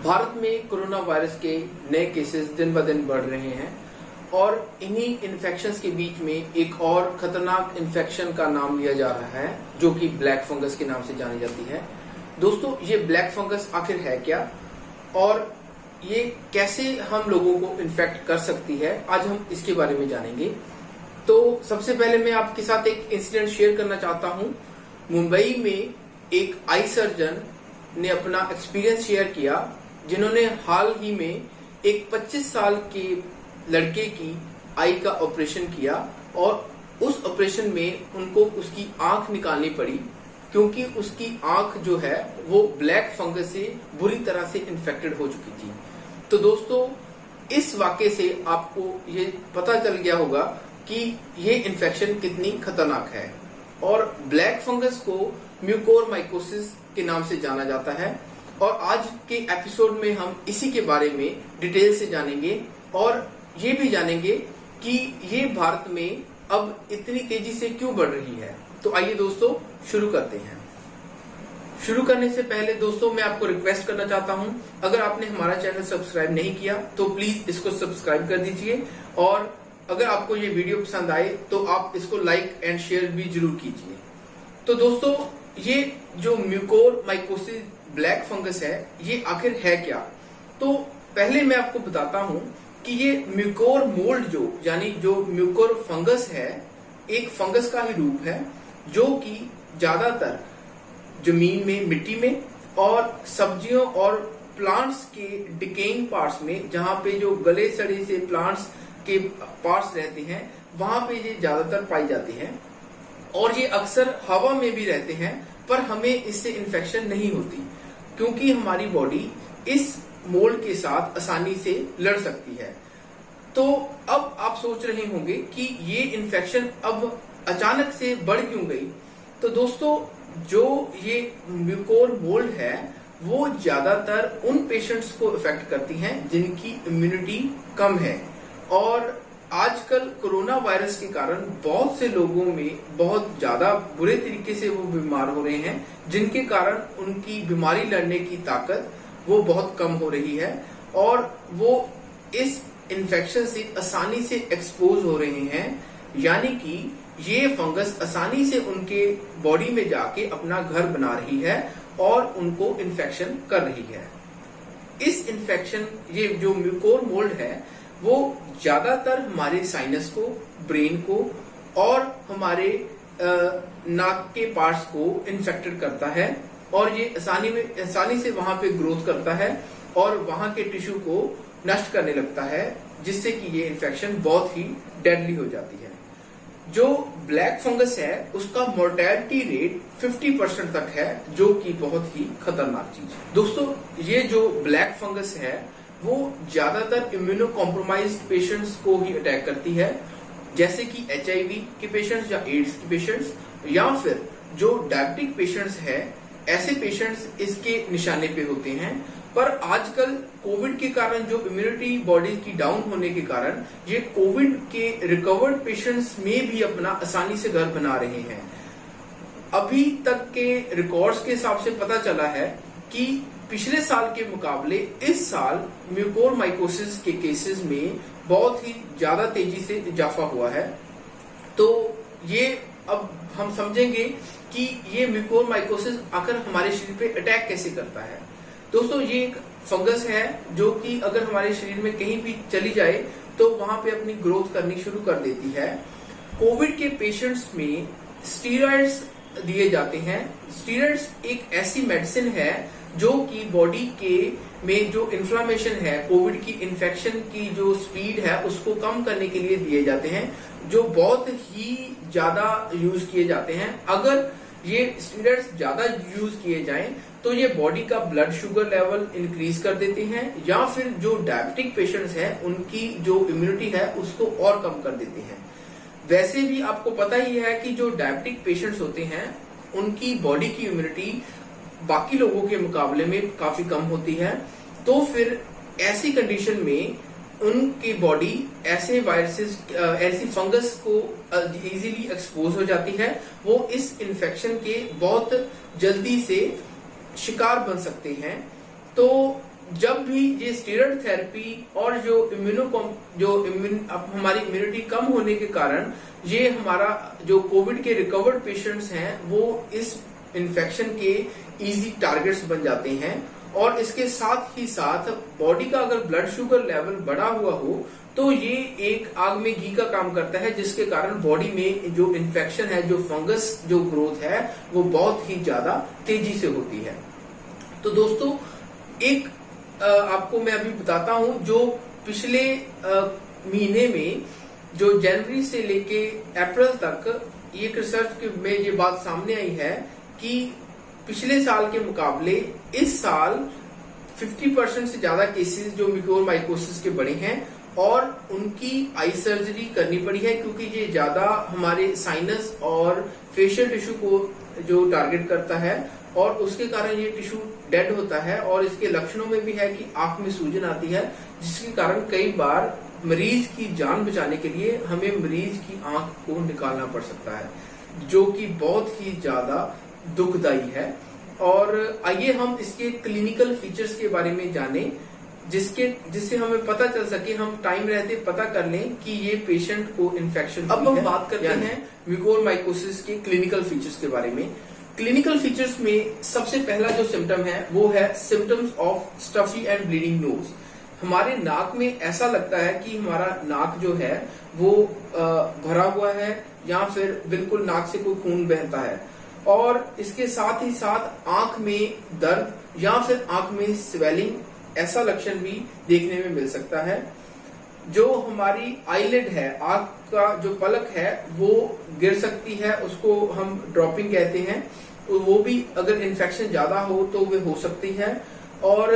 भारत में corona virus के नए केसेस दिन ब दिन बढ़ रहे हैं और इन्हीं इन्फेक्शंस के बीच में एक और खतरनाक इन्फेक्शन का नाम लिया जा रहा है जो कि ब्लैक फंगस के नाम से जानी जाती है। दोस्तों, ये ब्लैक फंगस आखिर है क्या और ये कैसे हम लोगों को इन्फेक्ट कर सकती है, आज हम इसके बारे में जानेंगे। तो सबसे पहले मैं आपके साथ एक इंसिडेंट शेयर करना चाहता हूँ। मुंबई में एक आई सर्जन ने अपना एक्सपीरियंस शेयर किया, जिन्होंने हाल ही में एक 25 साल के लड़के की आई का ऑपरेशन किया और उस ऑपरेशन में उनको उसकी आंख निकालनी पड़ी क्योंकि उसकी आंख जो है वो ब्लैक फंगस से बुरी तरह से इन्फेक्टेड हो चुकी थी। तो दोस्तों, इस वाकये से आपको ये पता चल गया होगा कि ये इन्फेक्शन कितनी खतरनाक है। और ब्लैक फंगस को म्यूकोरमाइकोसिस के नाम से जाना जाता है और आज के एपिसोड में हम इसी के बारे में डिटेल से जानेंगे और ये भी जानेंगे कि ये भारत में अब इतनी तेजी से क्यों बढ़ रही है। तो आइए दोस्तों शुरू करते हैं। शुरू करने से पहले दोस्तों मैं आपको रिक्वेस्ट करना चाहता हूं, अगर आपने हमारा चैनल सब्सक्राइब नहीं किया तो प्लीज इसको सब्सक्राइब कर दीजिए और अगर आपको ये वीडियो पसंद आए तो आप इसको लाइक एंड शेयर भी जरूर कीजिए। तो दोस्तों, ये जो म्यूकोरमाइकोसिस ब्लैक फंगस है ये आखिर है क्या। तो पहले मैं आपको बताता हूं कि ये म्यूकोर मोल्ड यानी जो म्यूकोर फंगस है एक फंगस का ही रूप है जो कि ज्यादातर जमीन में, मिट्टी में और सब्जियों और प्लांट्स के डिकेइंग पार्ट्स में, जहां पे जो गले सड़े से प्लांट्स के पार्ट्स रहते हैं वहां पे ये ज्यादातर पाई जाती है और ये अक्सर हवा में भी रहते हैं, पर हमें इससे इन्फेक्शन नहीं होती क्योंकि हमारी बॉडी इस मोल्ड के साथ आसानी से लड़ सकती है। तो अब आप सोच रहे होंगे कि ये इन्फेक्शन अब अचानक से बढ़ क्यों गई। तो दोस्तों, जो ये म्यूकोर मोल्ड है वो ज्यादातर उन पेशेंट्स को इफेक्ट करती हैं जिनकी इम्यूनिटी कम है और आजकल कोरोना वायरस के कारण बहुत से लोगों में बहुत ज्यादा बुरे तरीके से वो बीमार हो रहे हैं, जिनके कारण उनकी बीमारी लड़ने की ताकत वो बहुत कम हो रही है और वो इस इन्फेक्शन से आसानी से एक्सपोज हो रहे हैं, यानी कि ये फंगस आसानी से उनके बॉडी में जाके अपना घर बना रही है और उनको इन्फेक्शन कर रही है। इस इन्फेक्शन, ये जो म्यूकोर मोल्ड है वो ज्यादातर हमारे साइनस को, ब्रेन को और हमारे नाक के पार्ट्स को इन्फेक्टेड करता है और ये आसानी से वहां पे ग्रोथ करता है और वहां के टिश्यू को नष्ट करने लगता है, जिससे कि ये इन्फेक्शन बहुत ही डेडली हो जाती है। जो ब्लैक फंगस है उसका मोर्टेलिटी रेट 50% तक है, जो कि बहुत ही खतरनाक चीज है। दोस्तों, ये जो ब्लैक फंगस है वो ज्यादातर इम्यूनो कॉम्प्रोमाइज्ड पेशेंट्स को ही अटैक करती है, जैसे कि HIV के पेशेंट्स या एड्स के पेशेंट्स या फिर जो डायबिटिक पेशेंट्स है, ऐसे पेशेंट्स इसके निशाने पे होते हैं। पर आजकल कोविड के कारण जो इम्यूनिटी बॉडी की डाउन होने के कारण ये कोविड के रिकवर्ड पेशेंट्स में भी अपना आसानी से घर बना रहे हैं। अभी तक के रिकॉर्ड्स के हिसाब से पता चला है कि पिछले साल के मुकाबले इस साल म्यूकोरमाइकोसिस के केसेस में बहुत ही ज्यादा तेजी से इजाफा हुआ है। तो ये अब हम समझेंगे कि ये म्यूकोरमाइकोसिस आकर हमारे शरीर पे अटैक कैसे करता है। दोस्तों, ये एक फंगस है जो कि अगर हमारे शरीर में कहीं भी चली जाए तो वहां पे अपनी ग्रोथ करनी शुरू कर देती है। कोविड के पेशेंट्स में स्टीरॉइड्स दिए जाते हैं। स्टीरॉइड्स एक ऐसी मेडिसिन है जो कि बॉडी के में जो इन्फ्लामेशन है, कोविड की इन्फेक्शन की जो स्पीड है उसको कम करने के लिए दिए जाते हैं, जो बहुत ही ज्यादा यूज किए जाते हैं। अगर ये स्टीरॉइड्स ज्यादा यूज किए जाएं तो ये बॉडी का ब्लड शुगर लेवल इंक्रीज कर देते हैं या फिर जो डायबिटिक पेशेंट्स हैं उनकी जो इम्यूनिटी है उसको और कम कर देते हैं। वैसे भी आपको पता ही है कि जो डायबिटिक पेशेंट्स होते हैं उनकी बॉडी की इम्यूनिटी बाकी लोगों के मुकाबले में काफी कम होती है। तो फिर ऐसी कंडीशन में उनकी बॉडी ऐसे वायरसेस, ऐसी फंगस को इजीली एक्सपोज हो जाती है। वो इस इन्फेक्शन के बहुत जल्दी से शिकार बन सकते हैं। तो जब भी ये स्टेरॉइड थेरेपी और हमारी इम्यूनिटी कम होने के कारण ये हमारा जो कोविड के रिकवर्ड पेशेंट्स हैं वो इस इन्फेक्शन के इजी टारगेट्स बन जाते हैं। और इसके साथ ही साथ बॉडी का अगर ब्लड शुगर लेवल बढ़ा हुआ हो तो ये एक आग में घी का काम करता है, जिसके कारण बॉडी में जो इन्फेक्शन है, जो फंगस जो ग्रोथ है वो बहुत ही ज्यादा तेजी से होती है। तो दोस्तों एक आपको मैं अभी बताता हूं, जो पिछले महीने में जो जनवरी से लेके अप्रैल तक एक रिसर्च में ये बात सामने आई है कि पिछले साल के मुकाबले इस साल 50% से ज्यादा केसेस जो म्यूकोरमाइकोसिस के बढ़े हैं और उनकी आई सर्जरी करनी पड़ी है, क्योंकि ये ज्यादा हमारे साइनस और फेशियल टिश्यू को जो टारगेट करता है और उसके कारण ये टिश्यू डेड होता है। और इसके लक्षणों में भी है कि आंख में सूजन आती है, जिसके कारण कई बार मरीज की जान बचाने के लिए हमें मरीज की आंख को निकालना पड़ सकता है, जो कि बहुत ही ज्यादा दुखदायी है। और आइए हम इसके क्लिनिकल फीचर्स के बारे में जानें, जिससे हमें पता चल सके, हम टाइम रहते पता कर लें कि ये पेशेंट को इन्फेक्शन। अब हम बात करते हैं म्यूकोरमाइकोसिस के क्लिनिकल फीचर्स के बारे में। क्लिनिकल फीचर्स में सबसे पहला जो सिम्टम है वो है symptoms of stuffy and bleeding nose. हमारे नाक में ऐसा लगता है कि हमारा नाक जो है वो भरा हुआ है या फिर बिल्कुल नाक से कोई खून बहता है। और इसके साथ ही साथ आंख में दर्द या फिर आंख में स्वेलिंग, ऐसा लक्षण भी देखने में मिल सकता है। जो हमारी आईलिड है, आंख का जो पलक है वो गिर सकती है, उसको हम ड्रॉपिंग कहते हैं। वो भी अगर इन्फेक्शन ज्यादा हो तो वो हो सकती है। और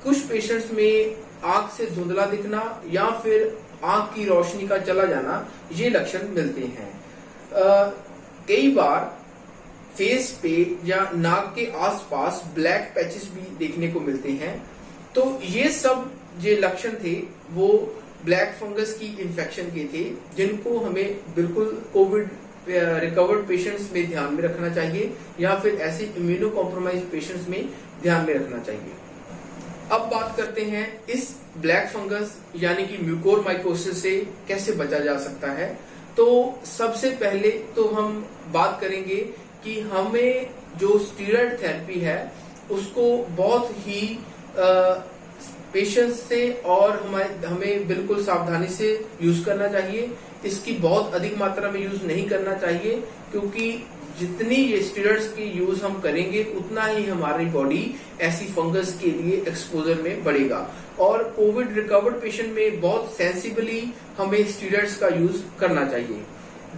कुछ पेशेंट्स में आंख से धुंधला दिखना या फिर आंख की रोशनी का चला जाना, ये लक्षण मिलते हैं। कई बार फेस पे या नाक के आसपास ब्लैक पैचेस भी देखने को मिलते हैं। तो ये सब जो लक्षण थे वो ब्लैक फंगस की इन्फेक्शन के थे, जिनको हमें बिल्कुल कोविड रिकवर्ड पेशेंट्स में ध्यान में रखना चाहिए या फिर ऐसे इम्यूनो कॉम्प्रोमाइज पेशेंट्स में ध्यान में रखना चाहिए। अब बात करते हैं इस ब्लैक फंगस यानी कि म्यूकोरमाइकोसिस से कैसे बचा जा सकता है। तो सबसे पहले तो हम बात करेंगे कि हमें जो स्टेरॉइड थेरेपी है उसको बहुत ही पेशेंस से और हमें बिल्कुल सावधानी से यूज करना चाहिए। इसकी बहुत अधिक मात्रा में यूज नहीं करना चाहिए, क्योंकि जितनी ये स्टेरॉइड्स की यूज हम करेंगे उतना ही हमारी बॉडी ऐसी फंगस के लिए एक्सपोजर में बढ़ेगा। और कोविड रिकवर्ड पेशेंट में बहुत सेंसिबली हमें स्टेरॉइड्स का यूज करना चाहिए।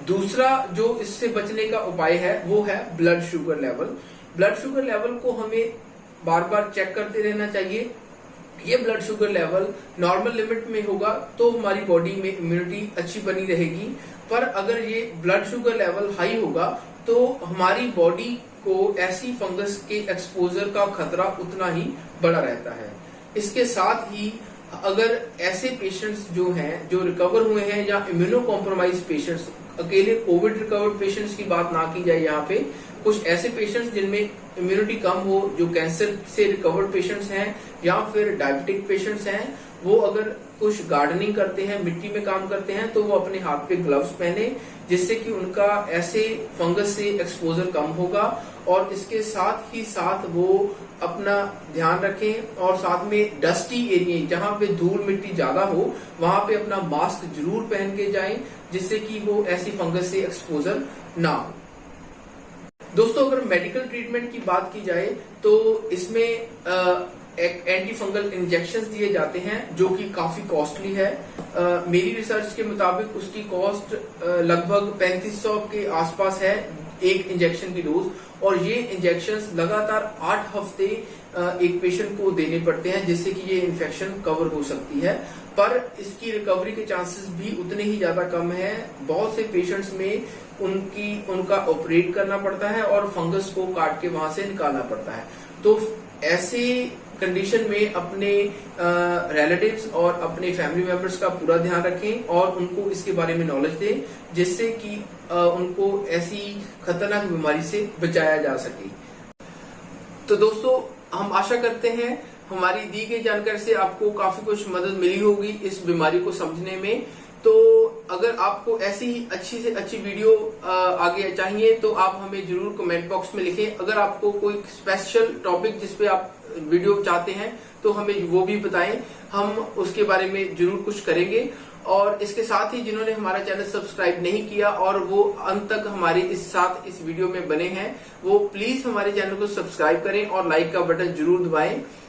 दूसरा जो इससे बचने का उपाय है वो है blood sugar level. Blood sugar level को हमें बार बार चेक करते रहना चाहिए। ये blood sugar level normal limit में होगा तो हमारी बॉडी में इम्यूनिटी अच्छी बनी रहेगी, पर अगर ये ब्लड शुगर लेवल हाई होगा तो हमारी बॉडी को ऐसी फंगस के एक्सपोजर का खतरा उतना ही बड़ा रहता है। इसके साथ ही अगर ऐसे पेशेंट्स जो हैं, जो रिकवर हुए हैं या इम्यूनो कॉम्प्रोमाइज पेशेंट्स, अकेले कोविड रिकवर्ड पेशेंट्स की बात ना की जाए, यहाँ पे कुछ ऐसे पेशेंट्स जिनमें इम्यूनिटी कम हो, जो कैंसर से रिकवर्ड पेशेंट्स हैं या फिर डायबिटिक पेशेंट्स हैं, वो अगर कुछ गार्डनिंग करते हैं, मिट्टी में काम करते हैं, तो वो अपने हाथ पे ग्लव्स पहने, जिससे कि उनका ऐसे फंगस से एक्सपोजर कम होगा। और इसके साथ ही साथ वो अपना ध्यान रखें और साथ में डस्टी एरिया जहां पे धूल मिट्टी ज्यादा हो वहां पे अपना मास्क जरूर पहन के जाएं, जिससे कि वो ऐसी फंगस से एक्सपोजर ना हो। दोस्तों अगर मेडिकल ट्रीटमेंट की बात की जाए तो इसमें एक एंटी फंगल इंजेक्शन दिए जाते हैं जो कि काफी कॉस्टली है। मेरी रिसर्च के मुताबिक उसकी कॉस्ट लगभग 3500 के आसपास है एक इंजेक्शन की डोज, और ये इंजेक्शंस लगातार 8 हफ्ते एक पेशेंट को देने पड़ते हैं, जिससे कि ये इन्फेक्शन कवर हो सकती है। पर इसकी रिकवरी के चांसेस भी उतने ही ज्यादा कम है। बहुत से पेशेंट्स में उनका ऑपरेट करना पड़ता है और फंगस को काट के वहां से निकालना पड़ता है। तो ऐसे कंडीशन में अपने रिलेटिव्स और अपने फैमिली मेंबर्स का पूरा ध्यान रखें और उनको इसके बारे में नॉलेज दें, जिससे कि उनको ऐसी खतरनाक बीमारी से बचाया जा सके। तो दोस्तों हम आशा करते हैं हमारी दी गई जानकारी से आपको काफी कुछ मदद मिली होगी इस बीमारी को समझने में। तो अगर आपको ऐसी ही अच्छी से अच्छी वीडियो आगे चाहिए तो आप हमें जरूर कमेंट बॉक्स में लिखें। अगर आपको कोई स्पेशल टॉपिक जिस पे आप वीडियो चाहते हैं तो हमें वो भी बताएं, हम उसके बारे में जरूर कुछ करेंगे। और इसके साथ ही जिन्होंने हमारा चैनल सब्सक्राइब नहीं किया और वो अंत तक हमारे इस वीडियो में बने हैं, वो प्लीज हमारे चैनल को सब्सक्राइब करें और लाइक का बटन जरूर दबाएं।